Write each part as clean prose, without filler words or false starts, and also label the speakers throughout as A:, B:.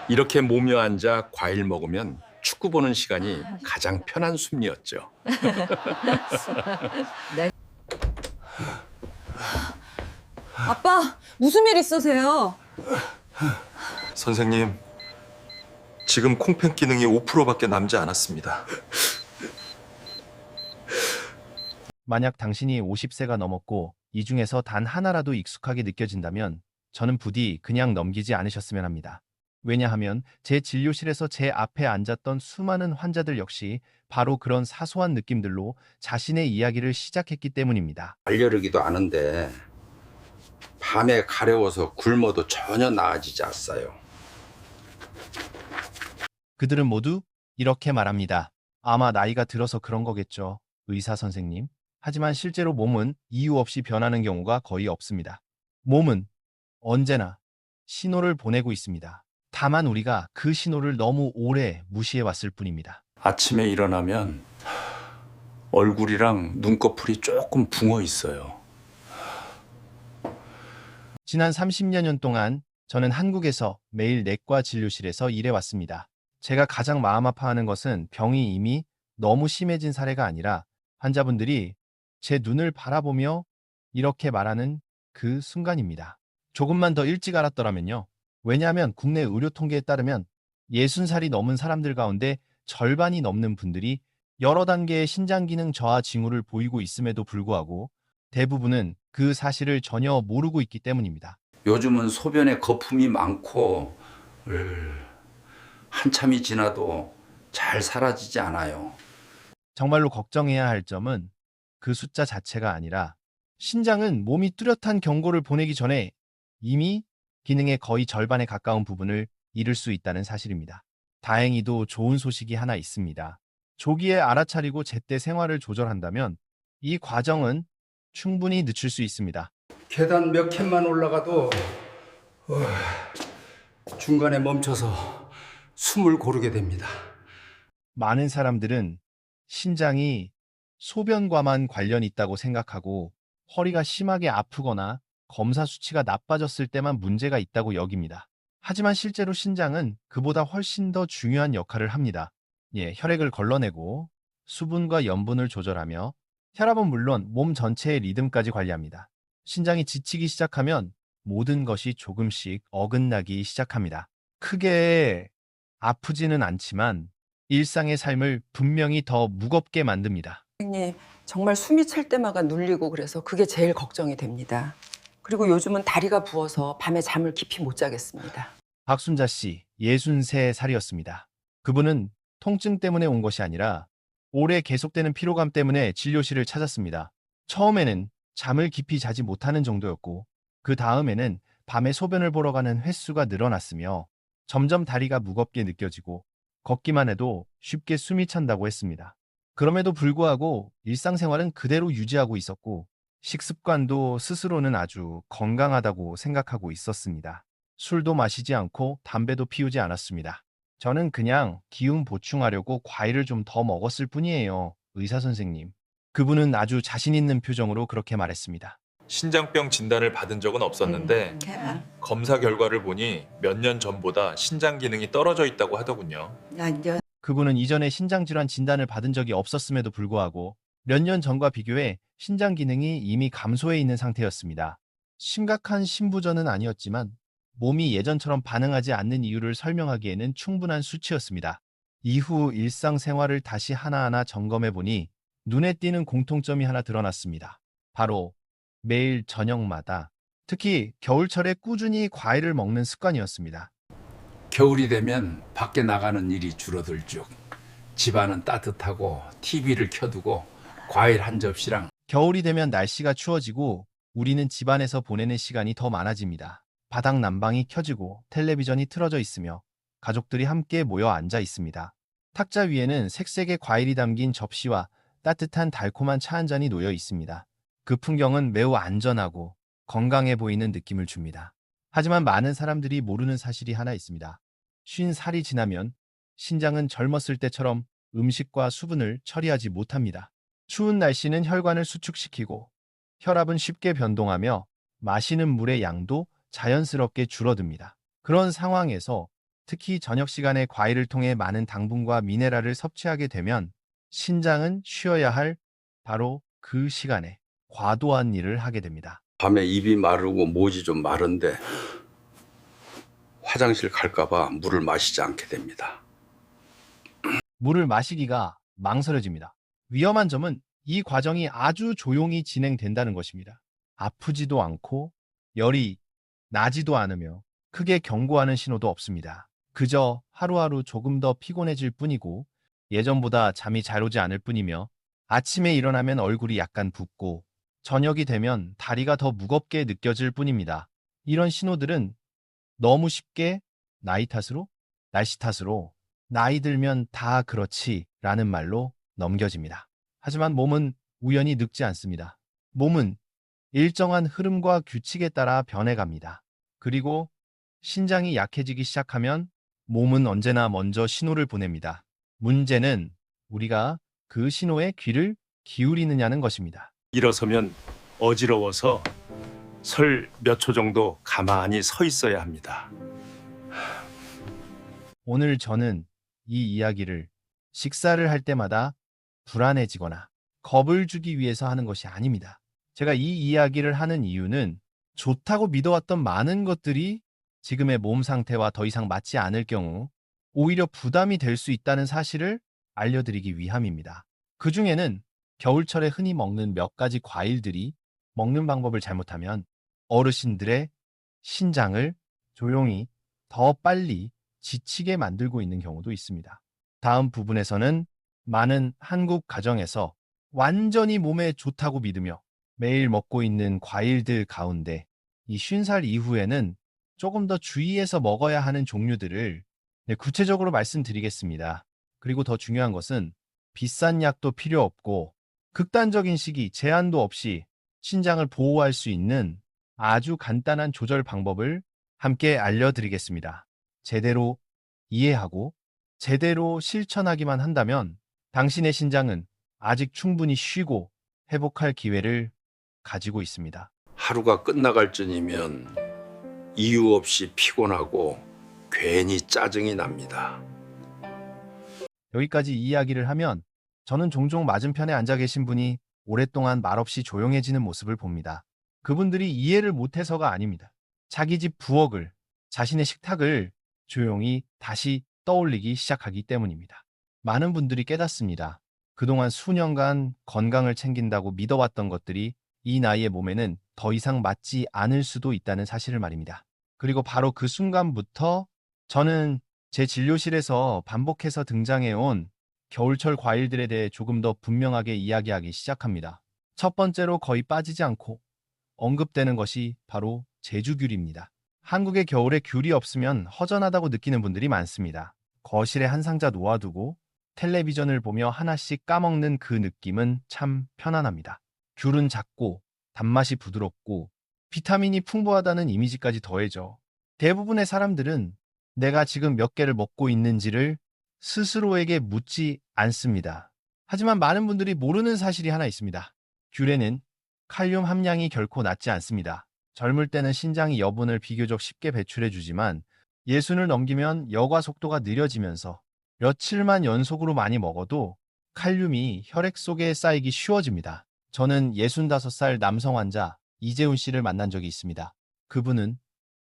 A: 이렇게 모며 앉아 과일 먹으면 축구 보는 시간이 가장 편한 숨이었죠.
B: 아빠, 무슨 일 있으세요?
C: 선생님, 지금 콩팬 기능이 5%밖에 남지 않았습니다.
D: 만약 당신이 50세가 넘었고 이 중에서 단 하나라도 익숙하게 느껴진다면 저는 부디 그냥 넘기지 않으셨으면 합니다. 왜냐하면 제 진료실에서 제 앞에 앉았던 수많은 환자들 역시 바로 그런 사소한 느낌들로 자신의 이야기를 시작했기 때문입니다.
E: 알려르기도 아는데 밤에 가려워서 굶어도 전혀 나아지지 않았어요.
D: 그들은 모두 이렇게 말합니다. 아마 나이가 들어서 그런 거겠죠, 의사 선생님. 하지만 실제로 몸은 이유 없이 변하는 경우가 거의 없습니다. 몸은 언제나 신호를 보내고 있습니다. 다만 우리가 그 신호를 너무 오래 무시해 왔을 뿐입니다.
A: 아침에 일어나면 얼굴이랑 눈꺼풀이 조금 붕어 있어요.
D: 지난 30여 년 동안 저는 한국에서 매일 내과 진료실에서 일해왔습니다. 제가 가장 마음 아파하는 것은 병이 이미 너무 심해진 사례가 아니라 환자분들이 제 눈을 바라보며 이렇게 말하는 그 순간입니다. 조금만 더 일찍 알았더라면요. 왜냐하면 국내 의료 통계에 따르면 60살이 넘은 사람들 가운데 절반이 넘는 분들이 여러 단계의 신장 기능 저하 징후를 보이고 있음에도 불구하고 대부분은 그 사실을 전혀 모르고 있기 때문입니다.
E: 요즘은 소변에 거품이 많고 한참이 지나도 잘 사라지지 않아요.
D: 정말로 걱정해야 할 점은 그 숫자 자체가 아니라 신장은 몸이 뚜렷한 경고를 보내기 전에 이미 기능의 거의 절반에 가까운 부분을 잃을 수 있다는 사실입니다. 다행히도 좋은 소식이 하나 있습니다. 조기에 알아차리고 제때 생활을 조절한다면 이 과정은 충분히 늦출 수 있습니다.
E: 계단 몇 칸만 올라가도 중간에 멈춰서 숨을 고르게 됩니다.
D: 많은 사람들은 신장이 소변과만 관련이 있다고 생각하고 허리가 심하게 아프거나 검사 수치가 나빠졌을 때만 문제가 있다고 여깁니다. 하지만 실제로 신장은 그보다 훨씬 더 중요한 역할을 합니다. 혈액을 걸러내고 수분과 염분을 조절하며 혈압은 물론 몸 전체의 리듬까지 관리합니다. 신장이 지치기 시작하면 모든 것이 조금씩 어긋나기 시작합니다. 크게 아프지는 않지만 일상의 삶을 분명히 더 무겁게 만듭니다.
F: 선생님, 정말 숨이 찰 때마다 눌리고 그래서 그게 제일 걱정이 됩니다. 그리고 요즘은 다리가 부어서 밤에 잠을 깊이 못 자겠습니다.
D: 박순자 씨, 63살이었습니다. 그분은 통증 때문에 온 것이 아니라 오래 계속되는 피로감 때문에 진료실을 찾았습니다. 처음에는 잠을 깊이 자지 못하는 정도였고 그 다음에는 밤에 소변을 보러 가는 횟수가 늘어났으며 점점 다리가 무겁게 느껴지고 걷기만 해도 쉽게 숨이 찬다고 했습니다. 그럼에도 불구하고 일상생활은 그대로 유지하고 있었고 식습관도 스스로는 아주 건강하다고 생각하고 있었습니다. 술도 마시지 않고 담배도 피우지 않았습니다. 저는 그냥 기운 보충하려고 과일을 좀 더 먹었을 뿐이에요, 의사 선생님. 그분은 아주 자신 있는 표정으로 그렇게 말했습니다.
C: 신장병 진단을 받은 적은 없었는데 검사 결과를 보니 몇 년 전보다 신장 기능이 떨어져 있다고 하더군요.
D: 그분은 이전에 신장질환 진단을 받은 적이 없었음에도 불구하고 몇 년 전과 비교해 신장 기능이 이미 감소해 있는 상태였습니다. 심각한 심부전은 아니었지만 몸이 예전처럼 반응하지 않는 이유를 설명하기에는 충분한 수치였습니다. 이후 일상생활을 다시 하나하나 점검해 보니 눈에 띄는 공통점이 하나 드러났습니다. 바로 매일 저녁마다, 특히 겨울철에 꾸준히 과일을 먹는 습관이었습니다.
E: 겨울이 되면 밖에 나가는 일이 줄어들죠. 집안은 따뜻하고 TV를 켜두고 과일 한 접시랑
D: 겨울이 되면 날씨가 추워지고 우리는 집안에서 보내는 시간이 더 많아집니다. 바닥 난방이 켜지고 텔레비전이 틀어져 있으며 가족들이 함께 모여 앉아 있습니다. 탁자 위에는 색색의 과일이 담긴 접시와 따뜻한 달콤한 차 한 잔이 놓여 있습니다. 그 풍경은 매우 안전하고 건강해 보이는 느낌을 줍니다. 하지만 많은 사람들이 모르는 사실이 하나 있습니다. 50살이 지나면 신장은 젊었을 때처럼 음식과 수분을 처리하지 못합니다. 추운 날씨는 혈관을 수축시키고 혈압은 쉽게 변동하며 마시는 물의 양도 자연스럽게 줄어듭니다. 그런 상황에서 특히 저녁 시간에 과일을 통해 많은 당분과 미네랄을 섭취하게 되면 신장은 쉬어야 할 바로 그 시간에 과도한 일을 하게 됩니다.
A: 밤에 입이 마르고 목이 좀 마른데 화장실 갈까봐 물을 마시지 않게 됩니다.
D: 물을 마시기가 망설여집니다. 위험한 점은 이 과정이 아주 조용히 진행된다는 것입니다. 아프지도 않고 열이 나지도 않으며 크게 경고하는 신호도 없습니다. 그저 하루하루 조금 더 피곤해질 뿐이고 예전보다 잠이 잘 오지 않을 뿐이며 아침에 일어나면 얼굴이 약간 붓고 저녁이 되면 다리가 더 무겁게 느껴질 뿐입니다. 이런 신호들은 너무 쉽게 나이 탓으로, 날씨 탓으로 나이 들면 다 그렇지 라는 말로 넘겨집니다. 하지만 몸은 우연히 늙지 않습니다. 몸은 일정한 흐름과 규칙에 따라 변해갑니다. 그리고 신장이 약해지기 시작하면 몸은 언제나 먼저 신호를 보냅니다. 문제는 우리가 그 신호에 귀를 기울이느냐는 것입니다.
A: 일어서면 어지러워서 설 몇 초 정도 가만히 서 있어야 합니다.
D: 오늘 저는 이 이야기를 식사를 할 때마다 불안해지거나 겁을 주기 위해서 하는 것이 아닙니다. 제가 이 이야기를 하는 이유는 좋다고 믿어왔던 많은 것들이 지금의 몸 상태와 더 이상 맞지 않을 경우 오히려 부담이 될 수 있다는 사실을 알려드리기 위함입니다. 그 중에는 겨울철에 흔히 먹는 몇 가지 과일들이 먹는 방법을 잘못하면 어르신들의 신장을 조용히 더 빨리 지치게 만들고 있는 경우도 있습니다. 다음 부분에서는 많은 한국 가정에서 완전히 몸에 좋다고 믿으며 매일 먹고 있는 과일들 가운데 이 50살 이후에는 조금 더 주의해서 먹어야 하는 종류들을 구체적으로 말씀드리겠습니다. 그리고 더 중요한 것은 비싼 약도 필요 없고 극단적인 시기, 제한도 없이 신장을 보호할 수 있는 아주 간단한 조절 방법을 함께 알려드리겠습니다. 제대로 이해하고 제대로 실천하기만 한다면 당신의 신장은 아직 충분히 쉬고 회복할 기회를 가지고 있습니다.
A: 하루가 끝나갈 쯤이면 이유 없이 피곤하고 괜히 짜증이 납니다.
D: 여기까지 이야기를 하면 저는 종종 맞은편에 앉아 계신 분이 오랫동안 말없이 조용해지는 모습을 봅니다. 그분들이 이해를 못해서가 아닙니다. 자기 집 부엌을, 자신의 식탁을 조용히 다시 떠올리기 시작하기 때문입니다. 많은 분들이 깨닫습니다. 그동안 수년간 건강을 챙긴다고 믿어왔던 것들이 이 나이의 몸에는 더 이상 맞지 않을 수도 있다는 사실을 말입니다. 그리고 바로 그 순간부터 저는 제 진료실에서 반복해서 등장해온 겨울철 과일들에 대해 조금 더 분명하게 이야기하기 시작합니다. 첫 번째로 거의 빠지지 않고 언급되는 것이 바로 제주귤입니다. 한국의 겨울에 귤이 없으면 허전하다고 느끼는 분들이 많습니다. 거실에 한 상자 놓아두고 텔레비전을 보며 하나씩 까먹는 그 느낌은 참 편안합니다. 귤은 작고 단맛이 부드럽고 비타민이 풍부하다는 이미지까지 더해져 대부분의 사람들은 내가 지금 몇 개를 먹고 있는지를 스스로에게 묻지 않습니다. 하지만 많은 분들이 모르는 사실이 하나 있습니다. 귤에는 칼륨 함량이 결코 낮지 않습니다. 젊을 때는 신장이 여분을 비교적 쉽게 배출해주지만 예순을 넘기면 여과 속도가 느려지면서 며칠만 연속으로 많이 먹어도 칼륨이 혈액 속에 쌓이기 쉬워집니다. 저는 65살 남성 환자 이재훈 씨를 만난 적이 있습니다. 그분은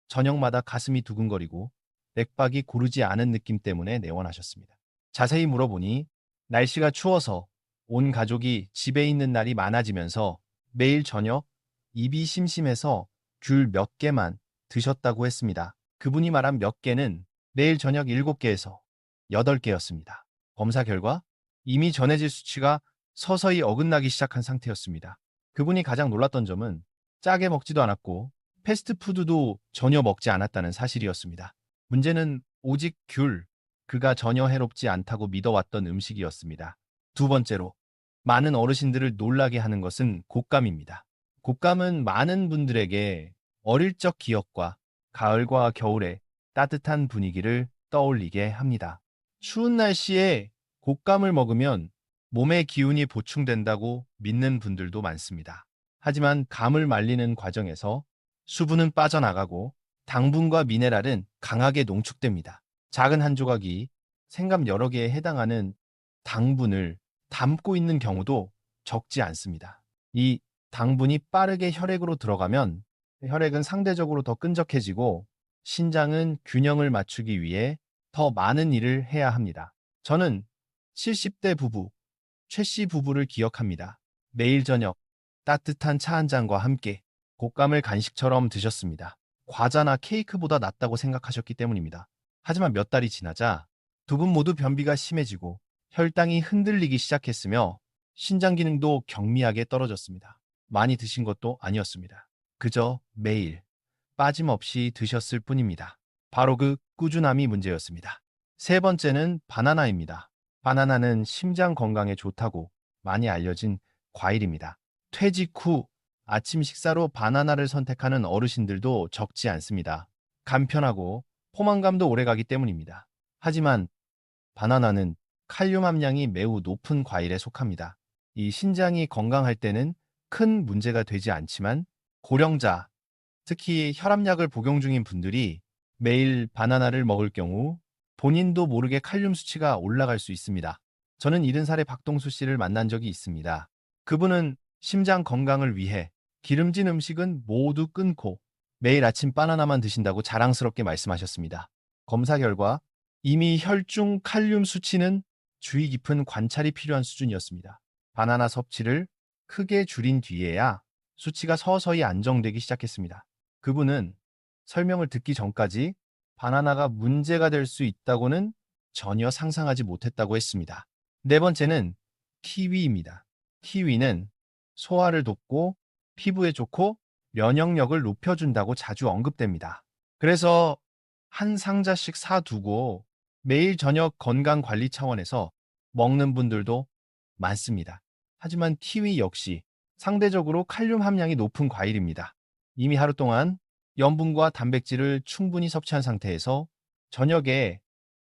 D: 저녁마다 가슴이 두근거리고 맥박이 고르지 않은 느낌 때문에 내원하셨습니다. 자세히 물어보니 날씨가 추워서 온 가족이 집에 있는 날이 많아지면서 매일 저녁 입이 심심해서 귤 몇 개만 드셨다고 했습니다. 그분이 말한 몇 개는 매일 저녁 7개에서 8개였습니다. 검사 결과 이미 전해질 수치가 서서히 어긋나기 시작한 상태였습니다. 그분이 가장 놀랐던 점은 짜게 먹지도 않았고 패스트푸드도 전혀 먹지 않았다는 사실이었습니다. 문제는 오직 귤, 그가 전혀 해롭지 않다고 믿어왔던 음식이었습니다. 두 번째로, 많은 어르신들을 놀라게 하는 것은 곶감입니다. 곶감은 많은 분들에게 어릴 적 기억과 가을과 겨울의 따뜻한 분위기를 떠올리게 합니다. 추운 날씨에 곶감을 먹으면 몸의 기운이 보충된다고 믿는 분들도 많습니다. 하지만 감을 말리는 과정에서 수분은 빠져나가고 당분과 미네랄은 강하게 농축됩니다. 작은 한 조각이 생감 여러 개에 해당하는 당분을 담고 있는 경우도 적지 않습니다. 이 당분이 빠르게 혈액으로 들어가면 혈액은 상대적으로 더 끈적해지고 신장은 균형을 맞추기 위해 더 많은 일을 해야 합니다. 저는 70대 부부, 최 씨 부부를 기억합니다. 매일 저녁 따뜻한 차 한 잔과 함께 곶감을 간식처럼 드셨습니다. 과자나 케이크보다 낫다고 생각하셨기 때문입니다. 하지만 몇 달이 지나자 두 분 모두 변비가 심해지고 혈당이 흔들리기 시작했으며 신장 기능도 경미하게 떨어졌습니다. 많이 드신 것도 아니었습니다. 그저 매일 빠짐없이 드셨을 뿐입니다. 바로 그 꾸준함이 문제였습니다. 세 번째는 바나나입니다. 바나나는 심장 건강에 좋다고 많이 알려진 과일입니다. 퇴직 후 아침 식사로 바나나를 선택하는 어르신들도 적지 않습니다. 간편하고 포만감도 오래가기 때문입니다. 하지만 바나나는 칼륨 함량이 매우 높은 과일에 속합니다. 이 신장이 건강할 때는 큰 문제가 되지 않지만 고령자, 특히 혈압약을 복용 중인 분들이 매일 바나나를 먹을 경우 본인도 모르게 칼륨 수치가 올라갈 수 있습니다. 저는 70살의 박동수 씨를 만난 적이 있습니다. 그분은 심장 건강을 위해 기름진 음식은 모두 끊고 매일 아침 바나나만 드신다고 자랑스럽게 말씀하셨습니다. 검사 결과 이미 혈중 칼륨 수치는 주의 깊은 관찰이 필요한 수준이었습니다. 바나나 섭취를 크게 줄인 뒤에야 수치가 서서히 안정되기 시작했습니다. 그분은 설명을 듣기 전까지 바나나가 문제가 될 수 있다고는 전혀 상상하지 못했다고 했습니다. 네 번째는 키위입니다. 키위는 소화를 돕고 피부에 좋고 면역력을 높여준다고 자주 언급됩니다. 그래서 한 상자씩 사두고 매일 저녁 건강 관리 차원에서 먹는 분들도 많습니다. 하지만 키위 역시 상대적으로 칼륨 함량이 높은 과일입니다. 이미 하루 동안 염분과 단백질을 충분히 섭취한 상태에서 저녁에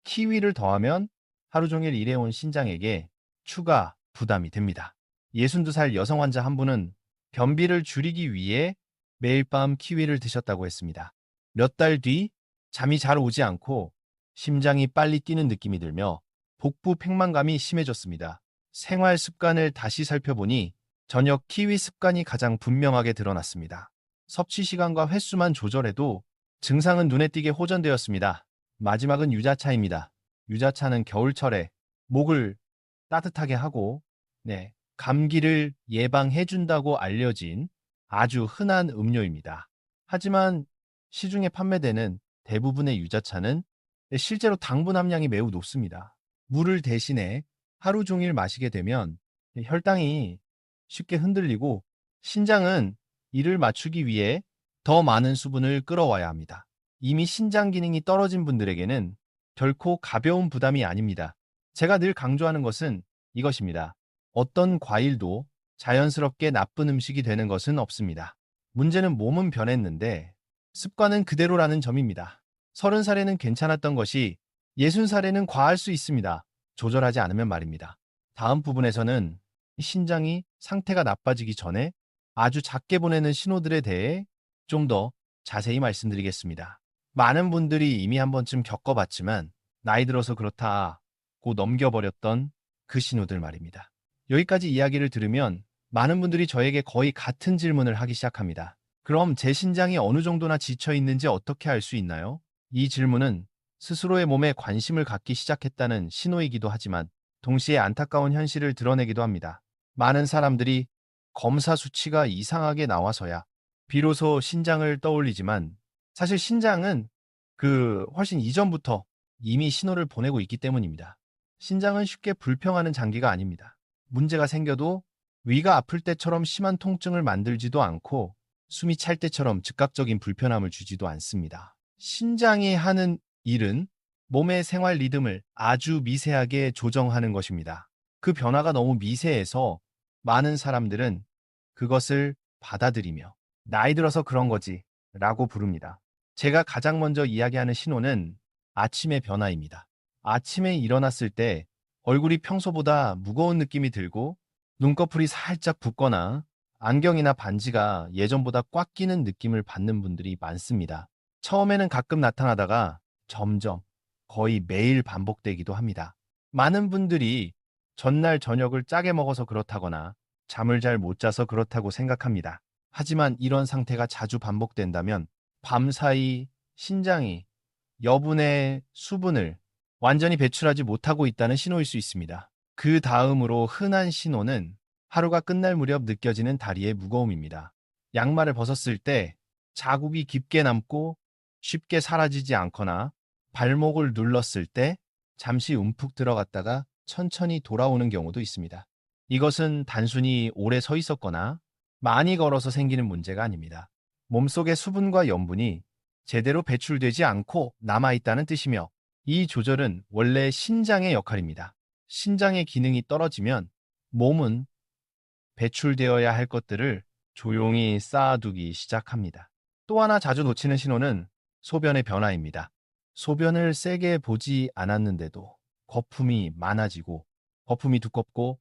D: 키위를 더하면 하루 종일 일해온 신장에게 추가 부담이 됩니다. 62살 여성 환자 한 분은 변비를 줄이기 위해 매일 밤 키위를 드셨다고 했습니다. 몇 달 뒤 잠이 잘 오지 않고 심장이 빨리 뛰는 느낌이 들며 복부 팽만감이 심해졌습니다. 생활 습관을 다시 살펴보니 저녁 키위 습관이 가장 분명하게 드러났습니다. 섭취 시간과 횟수만 조절해도 증상은 눈에 띄게 호전되었습니다. 마지막은 유자차입니다. 유자차는 겨울철에 목을 따뜻하게 하고 감기를 예방해준다고 알려진 아주 흔한 음료입니다. 하지만 시중에 판매되는 대부분의 유자차는 실제로 당분 함량이 매우 높습니다. 물을 대신에 하루 종일 마시게 되면 혈당이 쉽게 흔들리고 신장은 이를 맞추기 위해 더 많은 수분을 끌어와야 합니다. 이미 신장 기능이 떨어진 분들에게는 결코 가벼운 부담이 아닙니다. 제가 늘 강조하는 것은 이것입니다. 어떤 과일도 자연스럽게 나쁜 음식이 되는 것은 없습니다. 문제는 몸은 변했는데 습관은 그대로라는 점입니다. 30살에는 괜찮았던 것이 60살에는 과할 수 있습니다. 조절하지 않으면 말입니다. 다음 부분에서는 신장이 상태가 나빠지기 전에 아주 작게 보내는 신호들에 대해 좀 더 자세히 말씀드리겠습니다. 많은 분들이 이미 한 번쯤 겪어봤지만 나이 들어서 그렇다고 넘겨버렸던 그 신호들 말입니다. 여기까지 이야기를 들으면 많은 분들이 저에게 거의 같은 질문을 하기 시작합니다. 그럼 제 신장이 어느 정도나 지쳐 있는지 어떻게 알 수 있나요? 이 질문은 스스로의 몸에 관심을 갖기 시작했다는 신호이기도 하지만 동시에 안타까운 현실을 드러내기도 합니다. 많은 사람들이 검사 수치가 이상하게 나와서야 비로소 신장을 떠올리지만 사실 신장은 훨씬 이전부터 이미 신호를 보내고 있기 때문입니다. 신장은 쉽게 불평하는 장기가 아닙니다. 문제가 생겨도 위가 아플 때처럼 심한 통증을 만들지도 않고 숨이 찰 때처럼 즉각적인 불편함을 주지도 않습니다. 신장이 하는 일은 몸의 생활 리듬을 아주 미세하게 조정하는 것입니다. 그 변화가 너무 미세해서 많은 사람들은 그것을 받아들이며 나이 들어서 그런 거지 라고 부릅니다. 제가 가장 먼저 이야기하는 신호는 아침의 변화입니다. 아침에 일어났을 때 얼굴이 평소보다 무거운 느낌이 들고 눈꺼풀이 살짝 붓거나 안경이나 반지가 예전보다 꽉 끼는 느낌을 받는 분들이 많습니다. 처음에는 가끔 나타나다가 점점 거의 매일 반복되기도 합니다. 많은 분들이 전날 저녁을 짜게 먹어서 그렇다거나 잠을 잘 못 자서 그렇다고 생각합니다. 하지만 이런 상태가 자주 반복된다면 밤사이 신장이 여분의 수분을 완전히 배출하지 못하고 있다는 신호일 수 있습니다. 그 다음으로 흔한 신호는 하루가 끝날 무렵 느껴지는 다리의 무거움입니다. 양말을 벗었을 때 자국이 깊게 남고 쉽게 사라지지 않거나 발목을 눌렀을 때 잠시 움푹 들어갔다가 천천히 돌아오는 경우도 있습니다. 이것은 단순히 오래 서 있었거나 많이 걸어서 생기는 문제가 아닙니다. 몸속의 수분과 염분이 제대로 배출되지 않고 남아있다는 뜻이며 이 조절은 원래 신장의 역할입니다. 신장의 기능이 떨어지면 몸은 배출되어야 할 것들을 조용히 쌓아두기 시작합니다. 또 하나 자주 놓치는 신호는 소변의 변화입니다. 소변을 세게 보지 않았는데도 거품이 많아지고 거품이 두껍고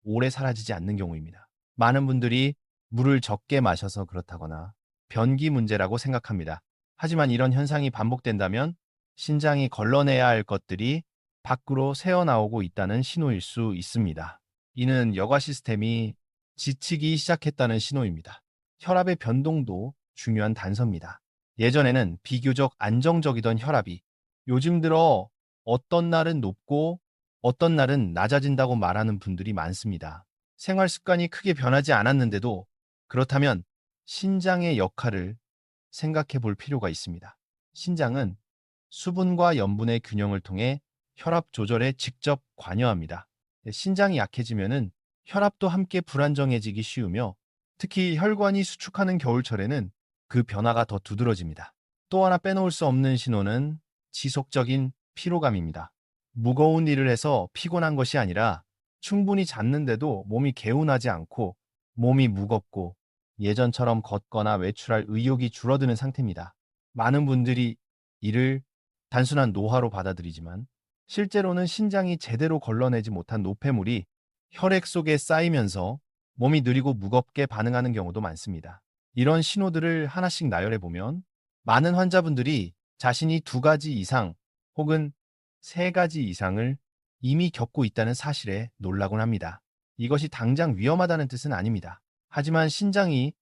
D: 오래 사라지지 않는 경우입니다. 많은 분들이 물을 적게 마셔서 그렇다거나 변기 문제라고 생각합니다. 하지만 이런 현상이 반복된다면 신장이 걸러내야 할 것들이 밖으로 새어나오고 있다는 신호일 수 있습니다. 이는 여과 시스템이 지치기 시작했다는 신호입니다. 혈압의 변동도 중요한 단서입니다. 예전에는 비교적 안정적이던 혈압이 요즘 들어 어떤 날은 높고 어떤 날은 낮아진다고 말하는 분들이 많습니다. 생활 습관이 크게 변하지 않았는데도 그렇다면 신장의 역할을 생각해 볼 필요가 있습니다. 신장은 수분과 염분의 균형을 통해 혈압 조절에 직접 관여합니다. 신장이 약해지면은 혈압도 함께 불안정해지기 쉬우며 특히 혈관이 수축하는 겨울철에는 그 변화가 더 두드러집니다. 또 하나 빼놓을 수 없는 신호는 지속적인 피로감입니다. 무거운 일을 해서 피곤한 것이 아니라 충분히 잤는데도 몸이 개운하지 않고 몸이 무겁고 예전처럼 걷거나 외출할 의욕이 줄어드는 상태입니다. 많은 분들이 이를 단순한 노화로 받아들이지만 실제로는 신장이 제대로 걸러내지 못한 노폐물이 혈액 속에 쌓이면서 몸이 느리고 무겁게 반응하는 경우도 많습니다. 이런 신호들을 하나씩 나열해 보면 많은 환자분들이 자신이 2가지 이상 혹은 3가지 이상을 이미 겪고 있다는 사실에 놀라곤 합니다. 이것이 당장 위험하다는 뜻은 아닙니다. 하지만 신장이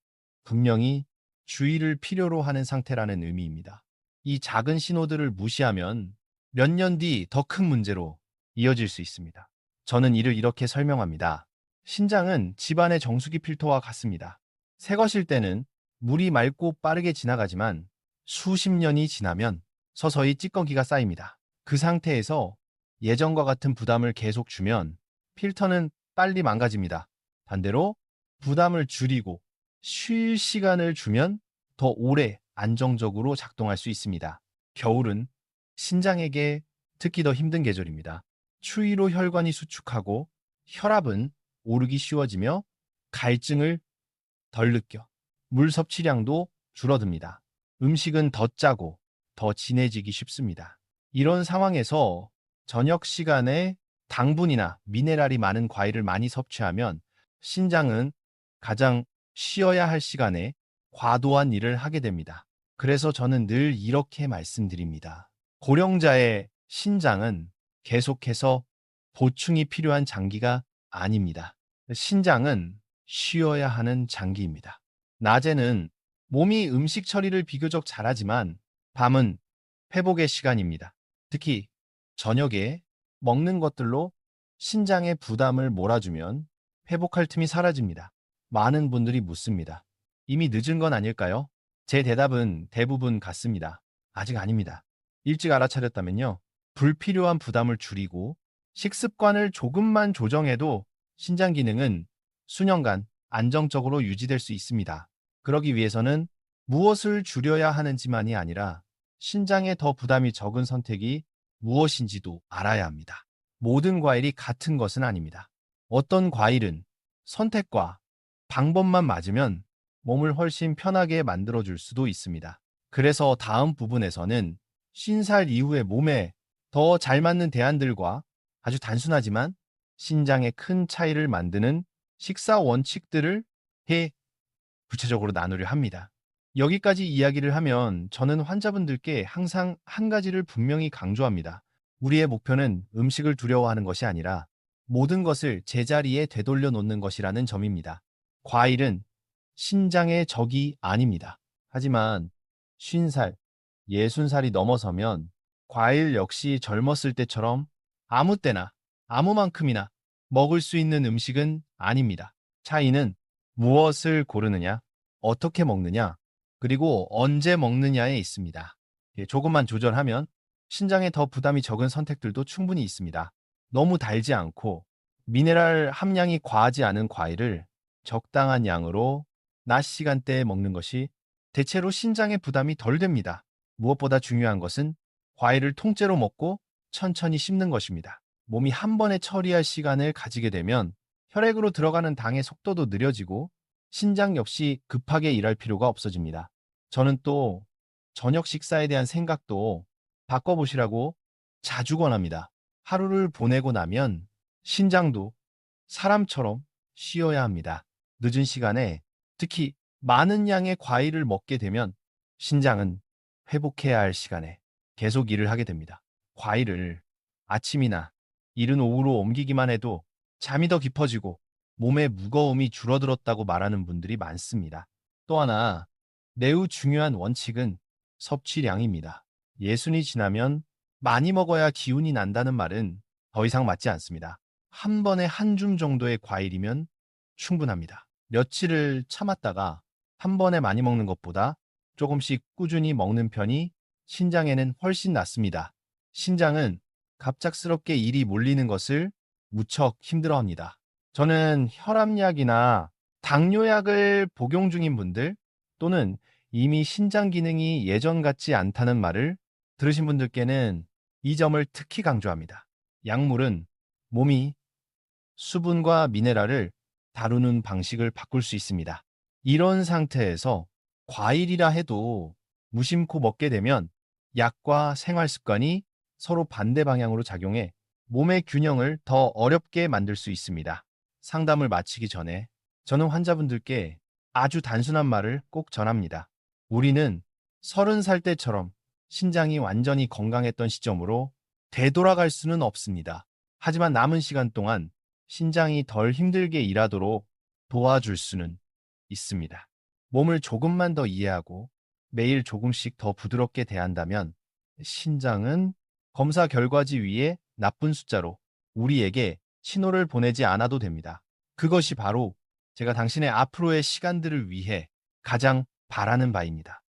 D: 분명히 주의를 필요로 하는 상태라는 의미입니다. 이 작은 신호들을 무시하면 몇 년 뒤 더 큰 문제로 이어질 수 있습니다. 저는 이를 이렇게 설명합니다. 신장은 집안의 정수기 필터와 같습니다. 새 것일 때는 물이 맑고 빠르게 지나가지만 수십 년이 지나면 서서히 찌꺼기가 쌓입니다. 그 상태에서 예전과 같은 부담을 계속 주면 필터는 빨리 망가집니다. 반대로 부담을 줄이고 쉴 시간을 주면 더 오래 안정적으로 작동할 수 있습니다. 겨울은 신장에게 특히 더 힘든 계절입니다. 추위로 혈관이 수축하고 혈압은 오르기 쉬워지며 갈증을 덜 느껴 물 섭취량도 줄어듭니다. 음식은 더 짜고 더 진해지기 쉽습니다. 이런 상황에서 저녁 시간에 당분이나 미네랄이 많은 과일을 많이 섭취하면 신장은 가장 쉬어야 할 시간에 과도한 일을 하게 됩니다. 그래서 저는 늘 이렇게 말씀드립니다. 고령자의 신장은 계속해서 보충이 필요한 장기가 아닙니다. 신장은 쉬어야 하는 장기입니다. 낮에는 몸이 음식 처리를 비교적 잘하지만 밤은 회복의 시간입니다. 특히 저녁에 먹는 것들로 신장에 부담을 몰아주면 회복할 틈이 사라집니다. 많은 분들이 묻습니다. 이미 늦은 건 아닐까요? 제 대답은 대부분 같습니다. 아직 아닙니다. 일찍 알아차렸다면요. 불필요한 부담을 줄이고 식습관을 조금만 조정해도 신장 기능은 수년간 안정적으로 유지될 수 있습니다. 그러기 위해서는 무엇을 줄여야 하는지만이 아니라 신장에 더 부담이 적은 선택이 무엇인지도 알아야 합니다. 모든 과일이 같은 것은 아닙니다. 어떤 과일은 선택과 방법만 맞으면 몸을 훨씬 편하게 만들어줄 수도 있습니다. 그래서 다음 부분에서는 50살 이후의 몸에 더 잘 맞는 대안들과 아주 단순하지만 신장에 큰 차이를 만드는 식사 원칙들을 구체적으로 나누려 합니다. 여기까지 이야기를 하면 저는 환자분들께 항상 한 가지를 분명히 강조합니다. 우리의 목표는 음식을 두려워하는 것이 아니라 모든 것을 제자리에 되돌려 놓는 것이라는 점입니다. 과일은 신장의 적이 아닙니다. 하지만 50살, 60살이 넘어서면 과일 역시 젊었을 때처럼 아무 때나 아무만큼이나 먹을 수 있는 음식은 아닙니다. 차이는 무엇을 고르느냐, 어떻게 먹느냐, 그리고 언제 먹느냐에 있습니다. 조금만 조절하면 신장에 더 부담이 적은 선택들도 충분히 있습니다. 너무 달지 않고 미네랄 함량이 과하지 않은 과일을 적당한 양으로 낮 시간대에 먹는 것이 대체로 신장에 부담이 덜 됩니다. 무엇보다 중요한 것은 과일을 통째로 먹고 천천히 씹는 것입니다. 몸이 한 번에 처리할 시간을 가지게 되면 혈액으로 들어가는 당의 속도도 느려지고 신장 역시 급하게 일할 필요가 없어집니다. 저는 또 저녁 식사에 대한 생각도 바꿔보시라고 자주 권합니다. 하루를 보내고 나면 신장도 사람처럼 쉬어야 합니다. 늦은 시간에 특히 많은 양의 과일을 먹게 되면 신장은 회복해야 할 시간에 계속 일을 하게 됩니다. 과일을 아침이나 이른 오후로 옮기기만 해도 잠이 더 깊어지고 몸의 무거움이 줄어들었다고 말하는 분들이 많습니다. 또 하나 매우 중요한 원칙은 섭취량입니다. 예순이 지나면 많이 먹어야 기운이 난다는 말은 더 이상 맞지 않습니다. 한 번에 한 줌 정도의 과일이면 충분합니다. 며칠을 참았다가 한 번에 많이 먹는 것보다 조금씩 꾸준히 먹는 편이 신장에는 훨씬 낫습니다. 신장은 갑작스럽게 일이 몰리는 것을 무척 힘들어합니다. 저는 혈압약이나 당뇨약을 복용 중인 분들 또는 이미 신장 기능이 예전 같지 않다는 말을 들으신 분들께는 이 점을 특히 강조합니다. 약물은 몸이 수분과 미네랄을 다루는 방식을 바꿀 수 있습니다. 이런 상태에서 과일이라 해도 무심코 먹게 되면 약과 생활 습관이 서로 반대 방향으로 작용해 몸의 균형을 더 어렵게 만들 수 있습니다. 상담을 마치기 전에 저는 환자분들께 아주 단순한 말을 꼭 전합니다. 우리는 30살 때처럼 신장이 완전히 건강했던 시점으로 되돌아갈 수는 없습니다. 하지만 남은 시간 동안 신장이 덜 힘들게 일하도록 도와줄 수는 있습니다. 몸을 조금만 더 이해하고 매일 조금씩 더 부드럽게 대한다면 신장은 검사 결과지 위에 나쁜 숫자로 우리에게 신호를 보내지 않아도 됩니다. 그것이 바로 제가 당신의 앞으로의 시간들을 위해 가장 바라는 바입니다.